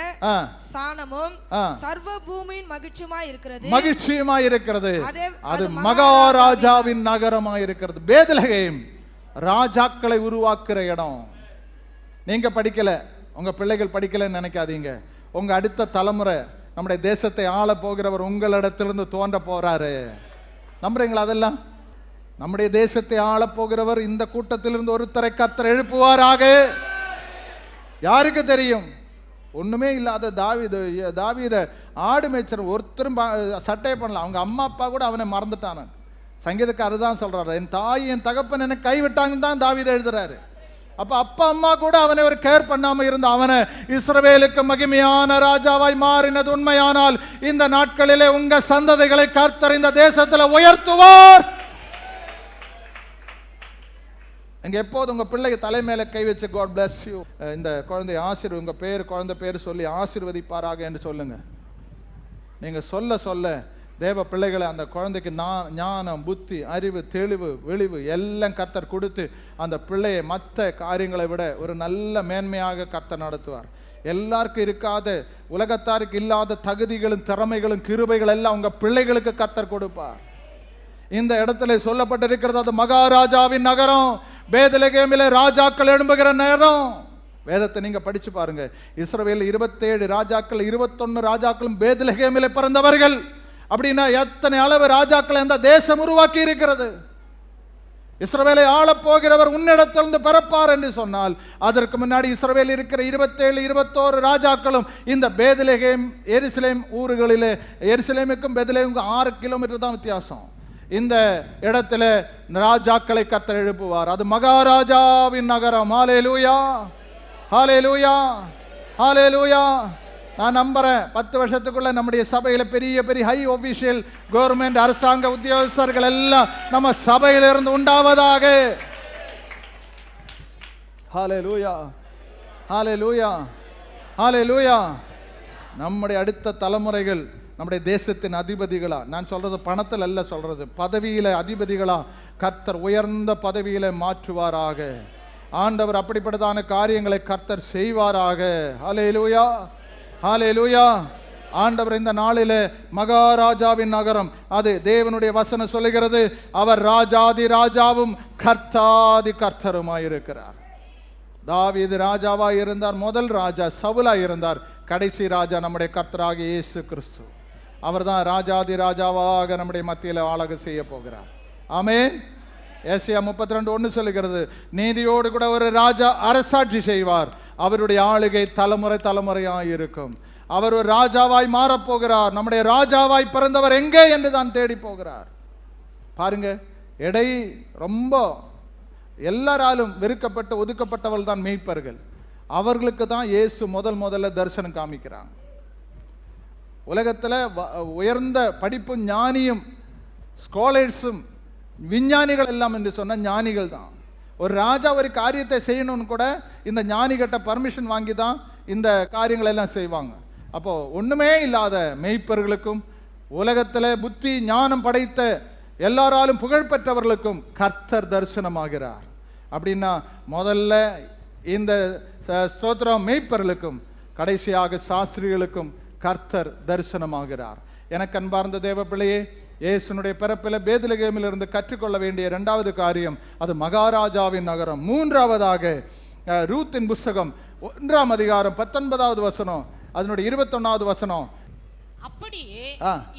ஸ்தானமும் சர்வ பூமியின் மகிழ்ச்சியுமாய் இருக்கிறது. அது மகாராஜாவின் நகரமாய் இருக்கிறது. பெத்லகேம் ராஜாக்களை உருவாக்குற இடம். நீங்க படிக்கல, உங்க பிள்ளைகள் படிக்கலன்னு நினைக்காதீங்க. உங்க அடுத்த தலைமுறை நம்முடைய தேசத்தை ஆள போகிறவர் உங்களிடத்திலிருந்து தோன்ற போறாரு. நம்புறீங்களா? அதெல்லாம் நம்முடைய தேசத்தை ஆள போகிறவர் இந்த கூட்டத்திலிருந்து ஒருத்தரை கர்த்தர் எழுப்புவாராக. யாருக்கு தெரியும்? ஒண்ணுமே இல்லாத தாவீத ஆடு மேய்ச்சர் ஒருத்தரும் சட்டை பண்ணலாம். அவங்க அம்மா அப்பா கூட அவனை மறந்துட்டான. சங்கீதக்காரர் தான் சொல்றாரு, என் தாய் என் தகப்பன் என்னை கைவிட்டாங்கன்னு தான் தாவீது எழுதுறாரு. அப்ப அப்பா அம்மா கூட அவனை ஒரு கேர் பண்ணாம இருந்த அவனை இஸ்ரவேலுக்கு மகிமையான ராஜாவாய் மாறினது உண்மையானால், இந்த நாட்களிலே உங்க சந்ததிகளை கர்த்தர் இந்த தேசத்தில் உயர்த்துவார். இங்க எப்போது உங்க பிள்ளைக்கு தலை மேல கை வச்சு God bless you, இந்த குழந்தை ஆசீர்வதி, உங்க பேர் குழந்தை பேர் சொல்லி ஆசீர்வதிப்பாராக என்று சொல்லுங்க. நீங்க சொல்ல சொல்ல தேவ பிள்ளைகளை அந்த குழந்தைக்கு ஞானம், புத்தி, அறிவு, தெளிவு, வெளிவு எல்லாம் கர்த்தர் கொடுத்து அந்த பிள்ளையை மற்ற காரியங்களை விட ஒரு நல்ல மேன்மையாக கர்த்தர் நடத்துவார். எல்லாருக்கும் இருக்காத, உலகத்தாருக்கு இல்லாத தகுதிகளும் திறமைகளும் கிருபைகள் எல்லாம் உங்க பிள்ளைகளுக்கு கர்த்தர் கொடுப்பார். இந்த இடத்துல சொல்லப்பட்டிருக்கிறது, அது மகாராஜாவின் நகரம். பெத்லகேமிலே ராஜாக்கள் எழும்புகிற நேரம். வேதத்தை நீங்க படிச்சு பாருங்க. இஸ்ரவேல் 27 ராஜாக்கள், 21 ராஜாக்களும் பெத்லகேமிலே பிறந்தவர்கள். அப்படின்னா எத்தனை அளவு ராஜாக்களை அந்த தேசம் உருவாக்கி இருக்கிறது. இஸ்ரவேலை ஆளப் போகிறவர் உன்னிடத்திலிருந்து பிறப்பார் என்று சொன்னால், அதற்கு முன்னாடி இஸ்ரவேல் இருக்கிற 27 21 ராஜாக்களும் இந்த பெத்லகேம் எருசலேம் ஊர்களிலே, எருசலேமுக்கும் பெத்லகேமுக்கும் 6 கிலோமீட்டர் தான் வித்தியாசம். இந்த இடத்துல ராஜாக்களை கர்த்தர் எழுப்புவார். அது மகாராஜாவின் நகரம். ஹல்லேலூயா, ஹல்லேலூயா, ஹல்லேலூயா. நான் நம்புறேன் 10 வருஷத்துக்குள்ள நம்முடைய சபையில பெரிய பெரிய ஹை ஆபீஷியல் கவர்மெண்ட் அரசாங்க உத்தியோகஸ்தர்கள் எல்லாம் நம்ம சபையிலிருந்து உண்டாவதாக. ஹல்லேலூயா, ஹல்லேலூயா, ஹல்லேலூயா. நம்முடைய அடுத்த தலைமுறைகள் நம்முடைய தேசத்தின் அதிபதிகளா, நான் சொல்றது பணத்தில் அல்ல சொல்றது, பதவியில அதிபதிகளா கர்த்தர் உயர்ந்த பதவியில மாற்றுவாராக. ஆண்டவர் அப்படிப்பட்டதான காரியங்களை கர்த்தர் செய்வாராக. ஹல்லேலூயா, ஹல்லேலூயா. ஆண்டவர் இந்த நாளிலே மகாராஜாவின் நகரம், அது தேவனுடைய வசனம் சொல்லுகிறது, அவர் ராஜாதி ராஜாவும் கர்த்தாதி கர்த்தருமாயிருக்கிறார். தாவீது ராஜாவாய் இருந்தார், முதல் ராஜா சவுலாய் இருந்தார், கடைசி ராஜா நம்முடைய கர்த்தராகிய இயேசு கிறிஸ்து. அவர்தான் ராஜாதி ராஜாவாக நம்முடைய மத்தியில் ஆளுகை செய்ய போகிறார். ஆமென். ஏசாயா 32:1 சொல்லுகிறது, நீதியோடு கூட ஒரு ராஜா அரசாட்சி செய்வார், அவருடைய ஆளுகை தலைமுறை தலைமுறையாய் இருக்கும். அவர் ஒரு ராஜாவாய் மாறப்போகிறார். நம்முடைய ராஜாவாய் பிறந்தவர் எங்கே என்று தான் தேடி போகிறார். பாருங்க, எடை ரொம்ப எல்லாராலும் வெறுக்கப்பட்ட ஒதுக்கப்பட்டவர்கள் தான் மேய்ப்பர்கள். அவர்களுக்கு தான் இயேசு முதல்ல தரிசனம் காமிக்கிறாங்க. உலகத்தில் உயர்ந்த படிப்பும் ஞானியும் ஸ்காலர்ஸும் விஞ்ஞானிகள் எல்லாம் என்று சொன்ன ஞானிகள் தான். ஒரு ராஜா ஒரு காரியத்தை செய்யணும்னு கூட இந்த ஞானிகிட்ட பர்மிஷன் வாங்கி தான் இந்த காரியங்கள் எல்லாம் செய்வாங்க. அப்போ ஒண்ணுமே இல்லாத மேய்ப்பர்களுக்கும் உலகத்தில் புத்தி ஞானம் படைத்த எல்லாராலும் புகழ்பெற்றவர்களுக்கும் கர்த்தர் தரிசனமாகிறார். அப்படின்னா முதல்ல இந்த ஸ்தோத்திரம் மேய்ப்பர்களுக்கும் கடைசியாக சாஸ்திரிகளுக்கும் கர்த்தர் தரிசனமாகிறார். எனக்கு அன்பார்ந்த தேவ பிள்ளையே, இயேசுனுடைய பிறப்பில் பேத்லகேமிலிருந்து கற்றுக்கொள்ள வேண்டிய இரண்டாவது காரியம் அது மகாராஜாவின் நகரம். மூன்றாவதாக ரூத்தின் புஸ்தகம் 1ஆம் அதிகாரம் 19வது வசனம், அதனுடைய 21வது வசனம். அப்படியே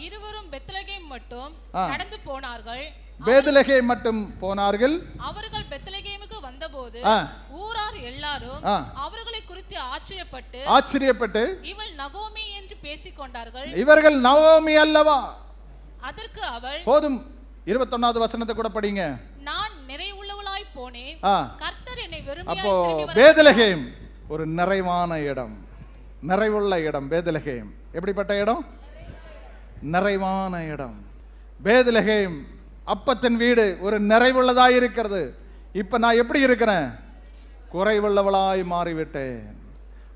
இருவரும் பெத்லகேம் மட்டும் நடந்து போனார்கள். பேத்லகேம் மட்டும் போனார்கள். அவர்கள் பெத்லகேமுக்கு வந்தபோது ஊரார் எல்லாரும் அவர்களை குறித்து ஆச்சரியப்பட்டு இவள் நகோமி என்று பேசிக் கொண்டார்கள். இவர்கள் நகோமி அல்லவா? அதற்கு அவள், போதும் 21வது வசனத்தை கூட படிங்க. நான் நிறைவுள்ளவளாய் போனேன், கர்த்தர் என்னை விரும்பினார். அப்போ பேத்லகேம் ஒரு நிறைவான இடம், நிறைவுள்ள இடம். பேத்லகேம் எப்படிப்பட்ட இடம்? நிறைவான இடம். பேத்லகேம் அப்பத்தின் வீடு, ஒரு நிறைவுள்ளதாய் இருக்கிறது. இப்ப நான் எப்படி இருக்கிறேன்? குறைவுள்ளவளாய் மாறிவிட்டேன்.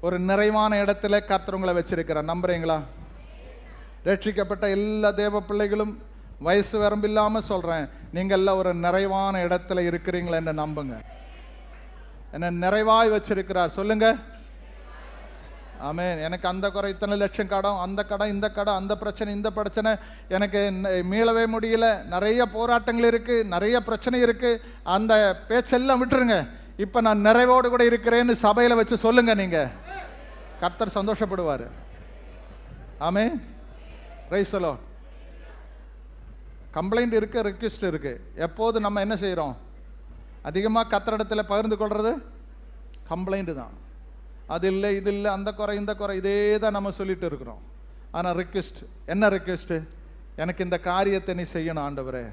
ஒரு நிறைவான இடத்துல கர்த்தர் உங்களை வச்சிருக்கிறார். நம்புறீங்களா? ரட்சிக்கப்பட்ட எல்லா தேவ பிள்ளைகளும் வயசு வரம்பில்லாம சொல்றேன், நீங்க எல்லாம் ஒரு நிறைவான இடத்துல இருக்கிறீங்களா என்று நம்புங்க. என்ன நிறைவாய் வச்சிருக்கிறார் சொல்லுங்க. ஆமென். எனக்கு அந்த குறை, இத்தனை லட்சம் கடன், அந்த கடன், இந்த கடன், அந்த பிரச்சனை, இந்த பிரச்சனை, எனக்கு மீளவே முடியல, நிறைய போராட்டங்கள் இருக்கு, நிறைய பிரச்சனை இருக்கு, அந்த பேச்செல்லாம் விட்டுருங்க. இப்ப நான் நிறைவோடு கூட இருக்கிறேன்னு சபையில வச்சு சொல்லுங்க. நீங்க கர்த்தர் சந்தோஷப்படுவார். Amen. Praise the lord. Complaint இருக்கு, ரிக்வெஸ்ட் இருக்கு. எப்போது நம்ம என்ன செய்யறோம்? அதிகமாக கர்த்தரிடத்தில் பகிர்ந்து கொள்றது கம்ப்ளைண்ட் தான். அது இல்லை, இது இல்லை, அந்த குறை, இந்த குறை, இதே தான் நம்ம சொல்லிட்டு இருக்கிறோம். ஆனால் ரிக்வெஸ்ட் என்ன? ரிக்வெஸ்ட், எனக்கு இந்த காரியத்தை நீ செய்யணும் ஆண்டவரே.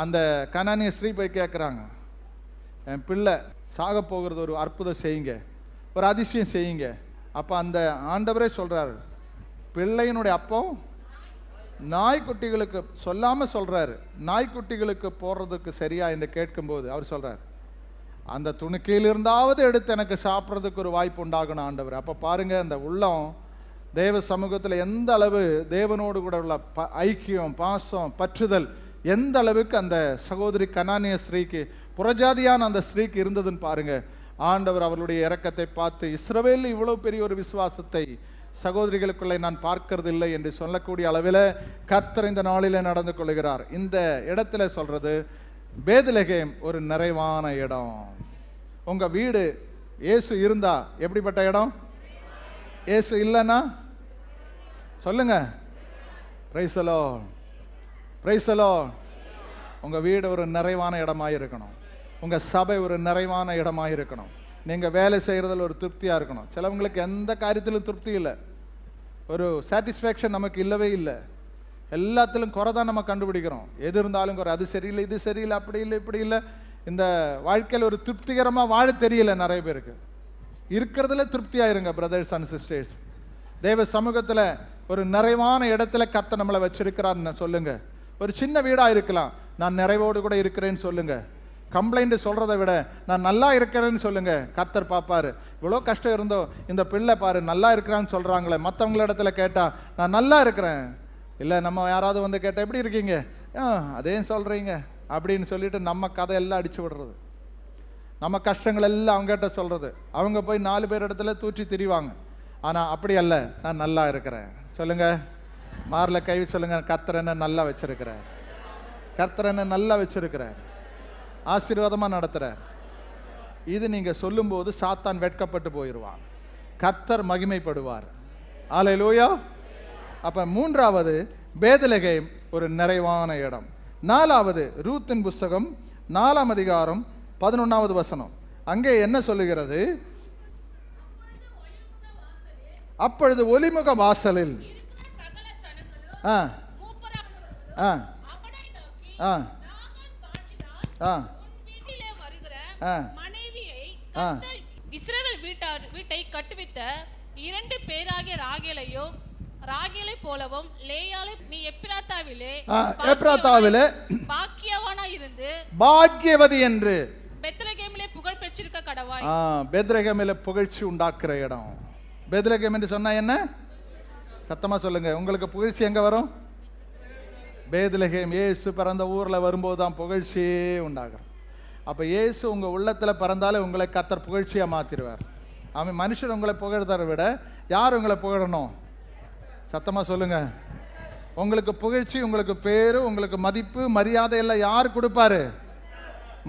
அந்த கனானிய ஸ்ரீ போய் கேட்குறாங்க, என் பிள்ளை சாக போகிறது, ஒரு அற்புதம் செய்யுங்க, ஒரு அதிசயம் செய்யுங்க. அப்போ அந்த ஆண்டவரே சொல்கிறாரு, பிள்ளையினுடைய அப்போ நாய்க்குட்டிகளுக்கு சொல்லாமல் சொல்கிறாரு, நாய்க்குட்டிகளுக்கு போடுறதுக்கு சரியா என்று கேட்கும்போது அவர் சொல்கிறார், அந்த துணுக்கையிலிருந்தாவது எடுத்து எனக்கு சாப்பிட்றதுக்கு ஒரு வாய்ப்பு உண்டாகணும் ஆண்டவர். அப்போ பாருங்க, அந்த உள்ளம் தேவ சமூகத்தில் எந்த அளவு தேவனோடு கூட உள்ள ஐக்கியம், பாசம், பற்றுதல் எந்த அளவுக்கு அந்த சகோதரி கனானிய ஸ்ரீக்கு, புறஜாதியான அந்த ஸ்ரீக்கு இருந்ததுன்னு பாருங்க. ஆண்டவர் அவருடைய இரக்கத்தை பார்த்து, இஸ்ரவேலில் இவ்வளவு பெரிய ஒரு விசுவாசத்தை சகோதரிகளுக்குள்ளே நான் பார்க்கறது இல்லை என்று சொல்லக்கூடிய அளவில் கர்த்தர் இந்த நாளிலே நடந்து கொள்கிறார். இந்த இடத்துல சொல்றது, பேத்லகேம் ஒரு நிறைவான இடம். உங்க வீடு இயேசு இருந்தா எப்படிப்பட்ட இடம்? இயேசு இல்லைன்னா சொல்லுங்க. Price the lord, praise the Lord. உங்க வீடு ஒரு நிறைவான இடமாக இருக்கணும். உங்க சபை ஒரு நிறைவான இடமாக இருக்கணும். நீங்க வேலை செய்யறதுல ஒரு திருப்தியா இருக்கணும். சிலவங்களுக்கு எந்த காரியத்திலும் திருப்தி இல்லை, ஒரு சாட்டிஸ்ஃபேக்ஷன் நமக்கு இல்லவே இல்லை. எல்லாத்திலும் குறை தான் நம்ம கண்டுபிடிக்கிறோம். எது இருந்தாலும் குறை, அது சரியில்லை, இது சரியில்லை, அப்படி இல்லை, இப்படி இல்லை. இந்த வாழ்க்கையில் ஒரு திருப்திகரமாக வாழ தெரியல நிறைய பேருக்கு. இருக்கிறதுல திருப்தியாக இருங்க பிரதர்ஸ் அண்ட் சிஸ்டர்ஸ். தேவ சமூகத்தில் ஒரு நிறைவான இடத்துல கர்த்தர் நம்மளை வச்சிருக்கிறான்னு சொல்லுங்க. ஒரு சின்ன வீடாக இருக்கலாம், நான் நிறைவோடு கூட இருக்கிறேன்னு சொல்லுங்க. கம்ப்ளைண்ட் சொல்கிறத விட நான் நல்லா இருக்கிறேன்னு சொல்லுங்க. கர்த்தர் பார்ப்பாரு. இவ்வளோ கஷ்டம் இருந்தோ இந்த பிள்ளை பாரு நல்லா இருக்கிறான்னு சொல்கிறாங்களே, மற்றவங்கள இடத்துல கேட்டால் நான் நல்லா இருக்கிறேன், இல்லை நம்ம யாராவது வந்து கேட்டால் எப்படி இருக்கீங்க, அதே சொல்கிறீங்க அப்படின்னு சொல்லிட்டு நம்ம கதையெல்லாம் அடித்து விடுறது, நம்ம கஷ்டங்கள் எல்லாம் அவங்ககிட்ட சொல்கிறது. அவங்க போய் 4 பேர் இடத்துல தூற்றி திரிவாங்க. ஆனால் அப்படி அல்ல, நான் நல்லா இருக்கிறேன். சொல்லுங்க, மார்ல கை சொல்லுங்க. கர்த்தர் என்ன நல்லா வச்சிருக்கிறார். கர்த்தர் என்ன நல்லா வச்சிருக்கிறார். ஆசீர்வாதமா நடத்துறார். இது நீங்க சொல்லும்போது சாத்தான் வெட்கப்பட்டு போயிடுவான். கர்த்தர் மகிமைப்படுவார். அல்லேலூயா. அப்ப மூன்றாவது பேத்லகேம் ஒரு நிறைவான இடம். நாலாவது ரூத்தின் புஸ்தகம் 4ஆம் அதிகாரம் 11வது வசனம். அங்கே என்ன சொல்லுகிறது? அப்பொழுது ஒலிமுக வாசலில் இஸ்ரவேல் வீட்டை கட்டுவித்த 2 பேராகிய ராகேலை போலவும் லேயாளை நீ எப்ராத்தாவிலே பாக்கியவானாய் இருந்து பாக்கியவதி என்று பெத்லகேமிலே புகழ் பெற்றிருக்க கடவாய். பெத்லகேமிலே புகழ்ச்சி உண்டாக்குற இடம். பெத்லகேம் என்று சொன்னா என்ன? சத்தமா சொல்லுங்க. உங்களுக்கு புகழ்ச்சி எங்க வரும்? பெத்லகேம், இயேசு பிறந்த ஊர்ல வரும்போது தான் புகழ்ச்சியே உண்டாகும். அப்ப இயேசு உங்க உள்ளத்துல பிறந்தாலே உங்களை கர்த்தர் புகழ்ச்சியா மாத்திடுவார். அவன் மனுஷன் உங்களை புகழ்றதை விட யார் உங்களை புகழணும்? சத்தமா சொல்லுங்க. உங்களுக்கு புகழ்ச்சி, உங்களுக்கு பேரு, உங்களுக்கு மதிப்பு, மரியாதை எல்லாம் யார் கொடுப்பாரு?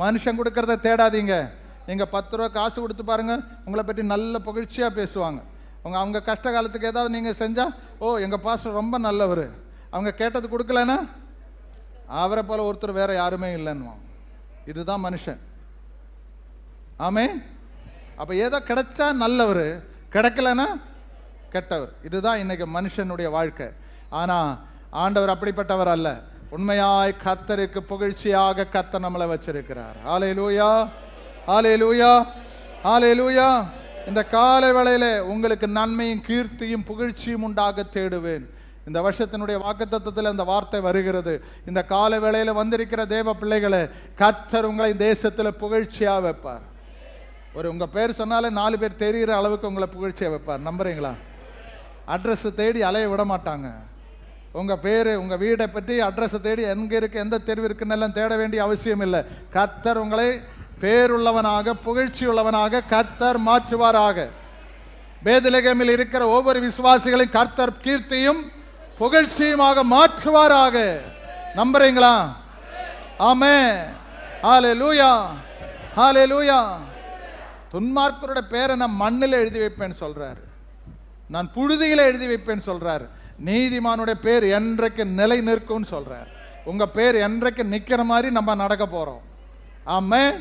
மனுஷன் கொடுக்கறத தேடாதீங்க. நீங்க 10 ரூபா காசு கொடுத்து பாருங்க, உங்களை பற்றி நல்ல புகழ்ச்சியா பேசுவாங்க. அவங்க கஷ்ட காலத்துக்கு ஏதாவது நீங்க செஞ்சா, ஓ எங்க பாஸ்டர் ரொம்ப நல்லவர், அவங்க கேட்டது கொடுக்கலன்னா அவரை போல ஒருத்தர் வேற யாருமே இல்லைன்னு. இதுதான் மனுஷன். ஆமே. அப்ப ஏதோ கிடைச்சா நல்லவர், கிடைக்கலன்னா கெட்டவர். இதுதான் இன்னைக்கு மனுஷனுடைய வாழ்க்கை. ஆனா ஆண்டவர் அப்படிப்பட்டவர் அல்ல. உண்மையாய் கர்த்தருக்கு புகழ்ச்சியாக கர்த்தர் நம்மளை வச்சிருக்கிறார். ஹல்லேலூயா, ஹல்லேலூயா, ஹல்லேலூயா. இந்த காலை வேளையில உங்களுக்கு நன்மையும் கீர்த்தியும் புகழ்ச்சியும் உண்டாக தேடுவேன். இந்த வருஷத்தினுடைய வாக்குத்தத்தத்தில் அந்த வார்த்தை வருகிறது. இந்த காலை வேளையில வந்திருக்கிற தேவ பிள்ளைகளை கர்த்தர் உங்களை தேசத்தில் புகழ்ச்சியா வைப்பார். உங்க பேர் சொன்னாலே 4 பேர் தெரிகிற அளவுக்கு உங்களை புகழ்ச்சியா வைப்பார். நம்புறீங்களா? அட்ரஸ் தேடி அலைய விட மாட்டாங்க. உங்க பேரு, உங்க வீடை பற்றி அட்ரஸ் தேடி எங்க இருக்கு, எந்த தெருவு இருக்குன்னு எல்லாம் தேட வேண்டிய அவசியம் இல்லை. கர்த்தர் உங்களை பேருள்ளவனாக, புகழ்ச்சி உள்ளவனாக கர்த்தர் மாற்றுவாராக. பெத்லகேமில் இருக்கிற ஒவ்வொரு விசுவாசிகளையும் கர்த்தர் கீர்த்தியும் புகழ்ச்சியுமாக மாற்றுவாராக. நம்புறீங்களா? ஆமென். ஹல்லேலூயா, ஹல்லேலூயா. துன்மார்க்கருடைய பேரை நான் மண்ணில் எழுதி வைப்பேன்னு சொல்றாரு, நான் புழுதியில எழுதி வைப்பேன்னு சொல்றாரு. நீதிமானுடைய பேர் என்றைக்கு நிலை நிற்கும் சொல்றார். உங்க பேர் என்றைக்கு நிக்கிற மாதிரி நம்ம நடக்க போறோம். ஆமென்.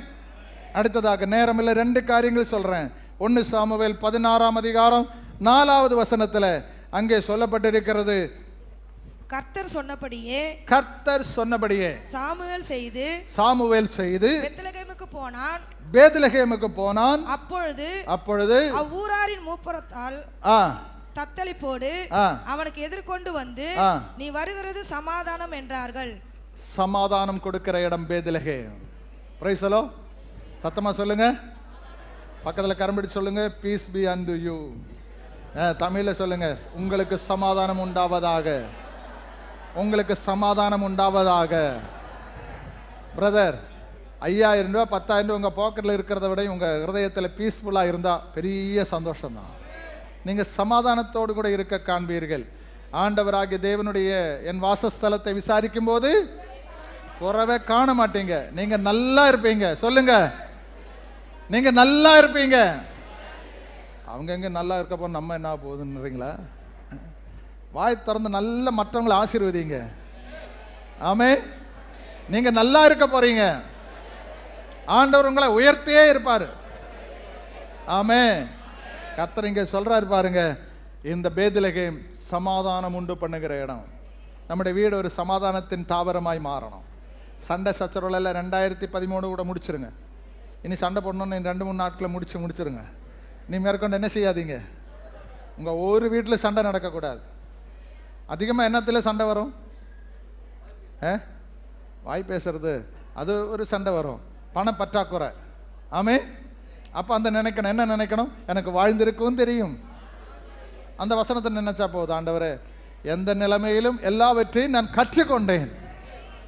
அடுத்ததாக நேரமில்லை, 2 காரியங்கள் சொல்றேன். 1 சாமுவேல் 16ஆம் அதிகாரம் 4வது வசனத்துல அங்கே சொல்லப்பட்டிருக்கிறது, கர்த்தர் சொன்னபடியே சாமுவேல் செய்து பெத்லகேமுக்கு போனான். அப்பொழுது அவ்வூராரின் மூப்பரத்தால் தத்தளிப்போடு அவனுக்கு எதிர்கொண்டு வந்து நீ வருகிறது சமாதானம் என்றார்கள். சமாதானம் கொடுக்கிற இடம் பெத்லகேம். Price the Lord. சத்தமா சொல்லுங்க. பக்கத்துல கரம்பிடி சொல்லுங்க, பீஸ் பி அன்டு யூ. தமிழ்ல சொல்லுங்க, உங்களுக்கு சமாதானம் உண்டாவதாக, உங்களுக்கு சமாதானம் உண்டாவதாக. பிரதர், 5000 ரூபா 10,000 ரூபா உங்க பாக்கெட்ல இருக்கிறத விட உங்க ஹிருதயத்தில் பீஸ்ஃபுல்லா இருந்தா பெரிய சந்தோஷம் தான். நீங்க சமாதானத்தோடு கூட இருக்க காண்பீர்கள். ஆண்டவராகிய தேவனுடைய என் வாசஸ்தலத்தை விசாரிக்கும் போது குறவே காண மாட்டீங்க. நீங்க நல்லா இருப்பீங்க. சொல்லுங்க, நீங்க நல்லா இருப்பீங்க. அவங்க எங்க நல்லா இருக்க போ, நம்ம என்ன போகுதுன்றீங்களா? வாய் திறந்து நல்ல மற்றவங்களை ஆசீர்வதிங்க. ஆமே. நீங்க நல்லா இருக்க போறீங்க. ஆண்டவர் உங்களை உயர்த்தியே இருப்பாரு. ஆமே. கர்த்தர் இங்க சொல்றாரு பாருங்க, இந்த பெத்லகேம் சமாதானம் உண்டு பண்ணுகிற இடம். நம்முடைய வீடு ஒரு சமாதானத்தின் தாவரமாய் மாறணும். சண்டை சச்சரவுல எல்லாம் 2013 கூட முடிச்சிருங்க. இனி சண்டை போடணும்னு 2-3 நாட்களில் முடிச்சிருங்க. நீ மேற்கொண்டு என்ன செய்யாதீங்க, உங்க ஒரு வீட்டில் சண்டை நடக்கக்கூடாது. அதிகமாக என்னத்தில் சண்டை வரும்? வாய் பேசுறது, அது ஒரு சண்டை வரும். பண பற்றாக்குறை. ஆமே. அப்போ அந்த நினைக்கணும், என்ன நினைக்கணும்? எனக்கு வாழ்ந்திருக்கவும் தெரியும். அந்த வசனத்தை நினைச்சா போதும். ஆண்டவரே, எந்த நிலைமையிலும் எல்லாவற்றையும் நான் கற்றுக்கொண்டேன்.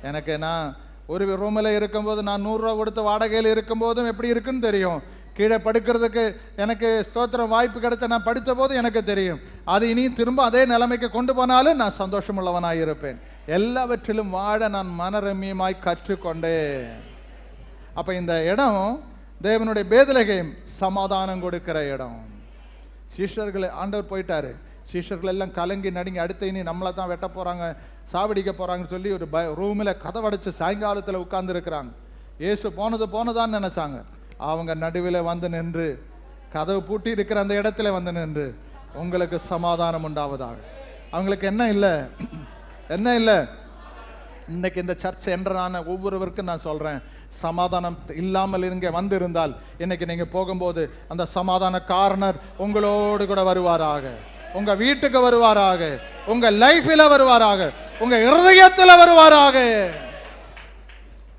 எனக்கு நான் ஒரு ரூமில் இருக்கும்போது, நான் 100 ரூபா கொடுத்து வாடகையில் இருக்கும்போதும் எப்படி இருக்குன்னு தெரியும். கீழே படுக்கிறதுக்கு எனக்கு ஸ்தோத்திரம் வாய்ப்பு கிடைச்ச நான் படித்த போது எனக்கு தெரியும். அது இனியும் திரும்ப அதே நிலைமைக்கு கொண்டு போனாலும் நான் சந்தோஷமுள்ளவனாக இருப்பேன். எல்லாவற்றிலும் வாழ நான் மனரம்யமாய் கற்றுக்கொண்டேன். அப்போ இந்த இடம் தேவனுடைய பேத்லகேம் சமாதானம் கொடுக்கிற இடம். சீஷர்களை ஆண்டவர் போயிட்டாரு. சீஷர்கள் எல்லாம் கலங்கி நடுங்கி அடுத்த இனி நம்மளை தான் வெட்ட போகிறாங்க, சாவடிக்க போகிறாங்கன்னு சொல்லி ஒரு ரூமில் கதவடைச்சு சாயங்காலத்தில் உட்கார்ந்துருக்கிறாங்க. இயேசு போனதான்னு நினச்சாங்க. அவங்க நடுவில் வந்து நின்று, கதவு பூட்டி இருக்கிற அந்த இடத்துல வந்து நின்று, உங்களுக்கு சமாதானம் உண்டாவதாக. அவங்களுக்கு என்ன இல்லை இன்னைக்கு இந்த சர்ச் என்ற நான் ஒவ்வொருவருக்கும் நான் சொல்கிறேன், சமாதானம் இல்லாமல் இங்கே வந்திருந்தால் இன்னைக்கு நீங்கள் போகும்போது அந்த சமாதான காரணர் உங்களோடு கூட வருவாராக, உங்க வீட்டுக்கு வருவாராக, உங்க லைஃபில் வருவாராக, உங்க இருதயத்தில் வருவாராக.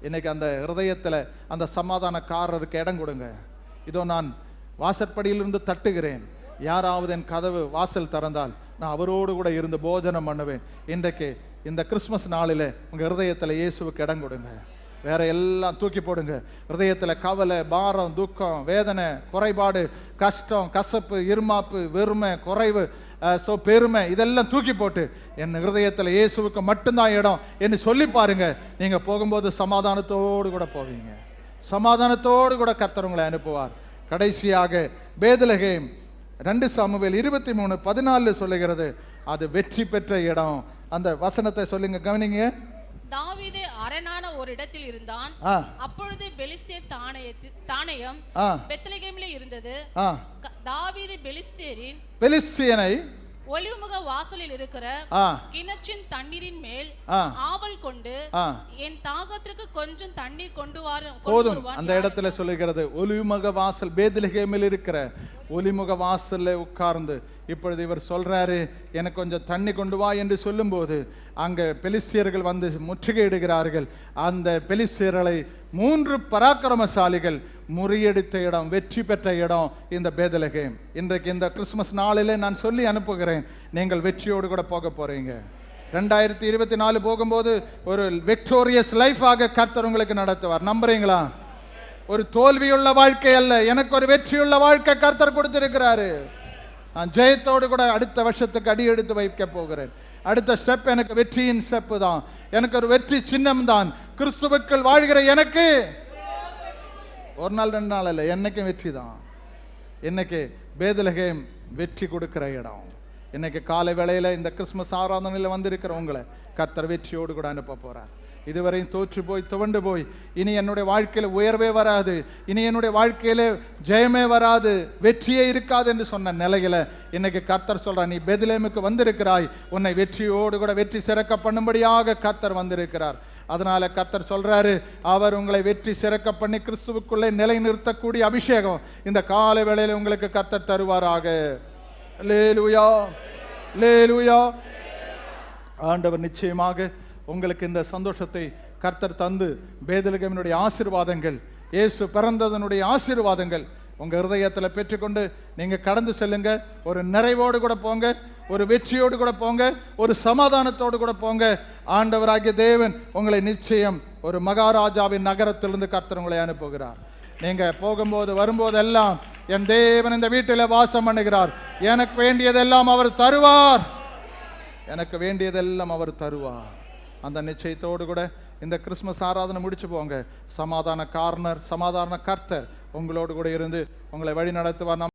இன்னைக்கு அந்த இருதயத்தில் அந்த சமாதானக்காரருக்கு இடம் கொடுங்க. இதோ நான் வாசற்படியிலிருந்து தட்டுகிறேன், யாராவது என் கதவு வாசல் திறந்தால் நான் அவரோடு கூட இருந்து போஜனம் பண்ணுவேன். இன்றைக்கு இந்த கிறிஸ்மஸ் நாளில் உங்கள் இருதயத்தில் இயேசுவுக்கு இடம் கொடுங்க. வேற எல்லாம் தூக்கி போடுங்க. இருதயத்தில் கவலை, பாரம், துக்கம், வேதனை, குறைபாடு, கஷ்டம், கசப்பு, இருமாப்பு, வெறுமை, குறைவு, பெருமை, இதெல்லாம் தூக்கி போட்டு என் இருதயத்தில் இயேசுவுக்கு மட்டும்தான் இடம் என்று சொல்லி பாருங்க. நீங்கள் போகும்போது சமாதானத்தோடு கூட போவீங்க. சமாதானத்தோடு கூட கர்த்தர் உங்களை அனுப்புவார். கடைசியாக பேத்லகேம் 2 சாமுவேல் 23:14 சொல்லுகிறது, அது வெற்றி பெற்ற இடம். அந்த வசனத்தை சொல்லுங்க, கவனிங்க. தாவீது அரணான ஒரு இடத்தில் இருந்தான். அப்பொழுது பெலிஸ்தேர் தானயம் பெத்லகேமிலே இருந்தது. தாவீது பெலிஸ்தியனை ஒலிமுக வாசலில் இருக்கிற கிணற்றின் தண்ணீரின் மேல் ஆவல் கொண்டு என் தாகத்திற்கு கொஞ்சம் தண்ணீர் கொண்டு போதும். அந்த இடத்துல சொல்லுகிறது, ஒலிமுக வாசல், பேத்லகேமில் இருக்கிற ஒலிமுக வாசல்ல உட்கார்ந்து இப்பொழுது இவர் சொல்றாரு, எனக்கு கொஞ்சம் தண்ணி கொண்டு வா என்று சொல்லும்போது அங்க பெலிஸ்தியர்கள் வந்து முற்றுகையிடுகிறார்கள். அந்த பெலிஸ்தியர்களை 3 பராக்கிரமசாலிகள் முறியடித்த இடம், வெற்றி பெற்ற இடம் இந்த பேத்லகேம். இன்றைக்கு இந்த கிறிஸ்துமஸ் நாளிலே நான் சொல்லி அனுப்புகிறேன், நீங்கள் வெற்றியோடு கூட போக போறீங்க. 2024 போகும்போது ஒரு விக்டோரியஸ் லைஃபாக கர்த்தர் உங்களுக்கு நடத்துவார். நம்புறீங்களா? ஒரு தோல்வியுள்ள வாழ்க்கை அல்ல, எனக்கு ஒரு வெற்றியுள்ள வாழ்க்கை கர்த்தர் கொடுத்திருக்கிறாரு. நான் ஜெயத்தோடு கூட அடுத்த வருஷத்துக்கு அடி எடுத்து வைக்க போகிறேன். அடுத்த ஸ்டெப் எனக்கு வெற்றியின் ஸ்டெப் தான், எனக்கு ஒரு வெற்றி சின்னம் தான். கிறிஸ்துவுக்குள் வாழ்கிற எனக்கு ஒரு நாள் 2 நாள் இல்லை, என்னைக்கும் வெற்றி தான். இன்னைக்கு பேத்லகேம் வெற்றி கொடுக்கிற இடம். இன்னைக்கு காலை வேளையில் இந்த கிறிஸ்துமஸ் ஆராதனையில் வந்திருக்கிற உங்களை கர்த்தர் வெற்றியோடு கூட அனுப்ப போறார். இதுவரையும் தோற்று போய் துவண்டு போய் இனி என்னுடைய வாழ்க்கையில் உயர்வே வராது, இனி என்னுடைய வாழ்க்கையில ஜெயமே வராது, வெற்றியே இருக்காது என்று சொன்ன நிலையில இன்னைக்கு கர்த்தர் சொல்றார், நீ பெத்லகேமுக்கு வந்திருக்கிறாய், உன்னை வெற்றியோடு கூட வெற்றி சிறக்க பண்ணும்படியாக கர்த்தர் வந்திருக்கிறார். அதனால கர்த்தர் சொல்றாரு, அவர் உங்களை வெற்றி சிறக்க பண்ணி கிறிஸ்துவுக்குள்ளே நிலை நிறுத்தக்கூடிய அபிஷேகம் இந்த காலை வேளையில் உங்களுக்கு கர்த்தர் தருவாராக. அல்லேலூயா, அல்லேலூயா. ஆண்டவர் நிச்சயமாக உங்களுக்கு இந்த சந்தோஷத்தை கர்த்தர் தந்து பேத்லகேமினுடைய ஆசீர்வாதங்கள், இயேசு பிறந்ததனுடைய ஆசீர்வாதங்கள் உங்க இருதயத்தில் பெற்றுக்கொண்டு நீங்க கடந்து செல்லுங்க. ஒரு நிறைவோடு கூட போங்க, ஒரு வெற்றியோடு கூட போங்க, ஒரு சமாதானத்தோடு கூட போங்க. ஆண்டவராகிய தேவன் உங்களை நிச்சயம் ஒரு மகாராஜாவின் நகரத்திலிருந்து கர்த்தர் உங்களை அனுப்புகிறார். நீங்க போகும்போது வரும்போதெல்லாம் என் தேவன் இந்த வீட்டில் வாசம் பண்ணுகிறார், எனக்கு வேண்டியதெல்லாம் அவர் தருவார், எனக்கு வேண்டியதெல்லாம் அவர் தருவார். அந்த நிச்சயத்தோடு கூட இந்த கிறிஸ்துமஸ் ஆராதனை முடிச்சு போங்க. சமாதான காரணர், சமாதான கர்த்தர் உங்களோடு கூட இருந்து உங்களை வழி நடத்துவார்.